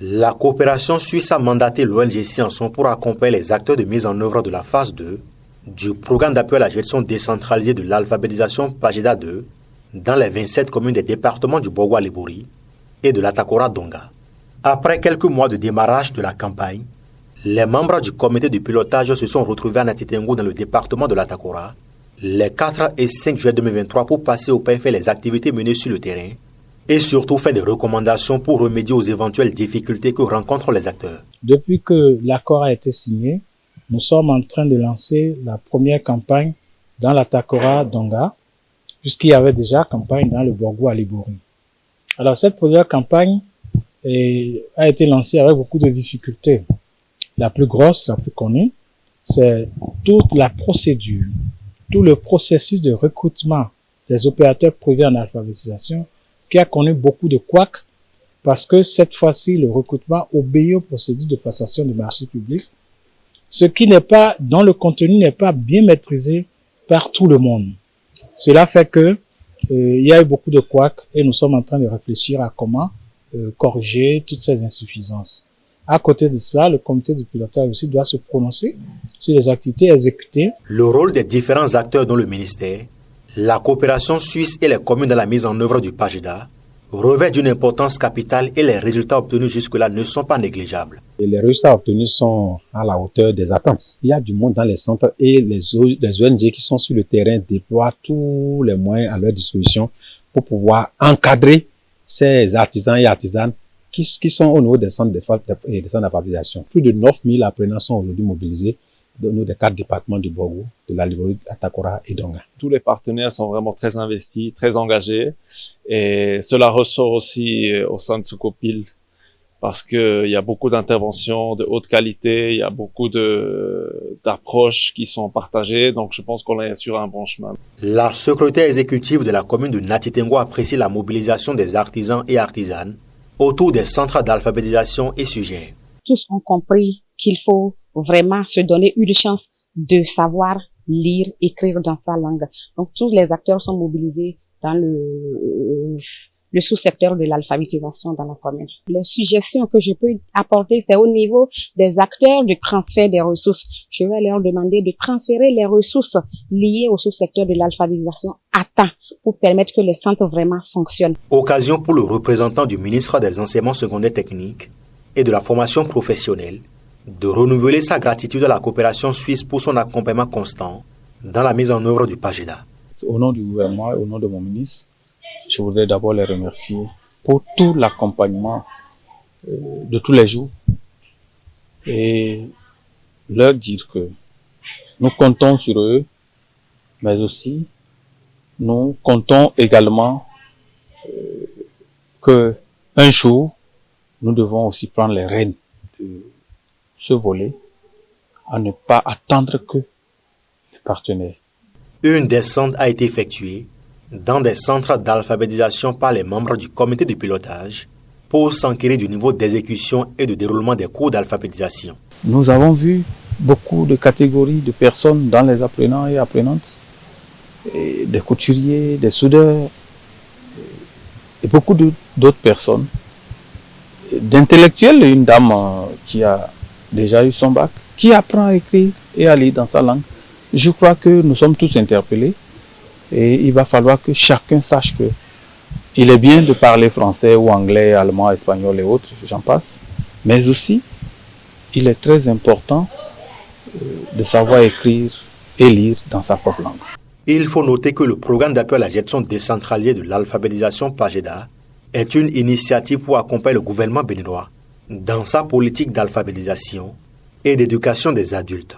La coopération suisse a mandaté l'ONG Scienson pour accompagner les acteurs de mise en œuvre de la phase 2 du programme d'appui à la gestion décentralisée de l'alphabétisation Pageda 2 dans les 27 communes des départements du Borgo-Alibori et de l'Atakora-Donga. Après quelques mois de démarrage de la campagne, les membres du comité de pilotage se sont retrouvés à Natitengo dans le département de l'Atakora les 4 et 5 juillet 2023 pour passer au pain fait les activités menées sur le terrain et surtout faire des recommandations pour remédier aux éventuelles difficultés que rencontrent les acteurs. Depuis que l'accord a été signé, nous sommes en train de lancer la première campagne dans l'Atakora-Donga, puisqu'il y avait déjà campagne dans le Borgo-Alibori. Alors cette première campagne a été lancée avec beaucoup de difficultés. La plus grosse, la plus connue, c'est toute la procédure, tout le processus de recrutement des opérateurs privés en alphabétisation qui a connu beaucoup de couacs parce que cette fois-ci, le recrutement obéit aux procédures de passation de marché public, ce qui n'est pas, dont le contenu n'est pas bien maîtrisé par tout le monde. Cela fait que il y a eu beaucoup de couacs et nous sommes en train de réfléchir à comment corriger toutes ces insuffisances. À côté de cela, le comité de pilotage aussi doit se prononcer sur les activités exécutées. Le rôle des différents acteurs dans le ministère, la coopération suisse et les communes dans la mise en œuvre du Pageda revêt d'une importance capitale et les résultats obtenus jusque-là ne sont pas négligeables. Et les résultats obtenus sont à la hauteur des attentes. Il y a du monde dans les centres et les ONG qui sont sur le terrain déploient tous les moyens à leur disposition pour pouvoir encadrer ces artisans et artisanes qui sont au niveau des centres d'alphabétisation. Plus de 9000 apprenants sont aujourd'hui mobilisés au niveau des 4 départements du Borgo, de l'Alibori, Atakora et Donga. Tous les partenaires sont vraiment très investis, très engagés, et cela ressort aussi au sein de Sukopil parce que il y a beaucoup d'interventions de haute qualité, il y a beaucoup d'approches qui sont partagées, donc je pense qu'on est sur un bon chemin. La secrétaire exécutive de la commune de Natitengo apprécie la mobilisation des artisans et artisanes autour des centres d'alphabétisation et sujets. Tous ont compris qu'il faut vraiment se donner une chance de savoir lire, écrire dans sa langue. Donc tous les acteurs sont mobilisés dans le sous-secteur de l'alphabétisation dans la commune. Les suggestions que je peux apporter, c'est au niveau des acteurs de transfert des ressources. Je vais leur demander de transférer les ressources liées au sous-secteur de l'alphabétisation à temps pour permettre que les centres vraiment fonctionnent. Occasion pour le représentant du ministre des Enseignements secondaires techniques et de la formation professionnelle de renouveler sa gratitude à la coopération suisse pour son accompagnement constant dans la mise en œuvre du Pageda. Au nom du gouvernement et au nom de mon ministre, je voudrais d'abord les remercier pour tout l'accompagnement de tous les jours et leur dire que nous comptons sur eux, mais aussi nous comptons également que un jour nous devons aussi prendre les rênes de ce volet, à ne pas attendre que les partenaires. Une descente a été effectuée dans des centres d'alphabétisation par les membres du comité de pilotage pour s'enquérir du niveau d'exécution et de déroulement des cours d'alphabétisation. Nous avons vu beaucoup de catégories de personnes dans les apprenants et apprenantes, et des couturiers, des soudeurs, et beaucoup d'autres personnes, d'intellectuels, une dame qui a déjà eu son bac, qui apprend à écrire et à lire dans sa langue. Je crois que nous sommes tous interpellés et il va falloir que chacun sache que il est bien de parler français ou anglais, allemand, espagnol et autres, j'en passe, mais aussi il est très important de savoir écrire et lire dans sa propre langue. Il faut noter que le programme d'appui à la gestion décentralisée de l'alphabétisation Pageda est une initiative pour accompagner le gouvernement béninois dans sa politique d'alphabétisation et d'éducation des adultes.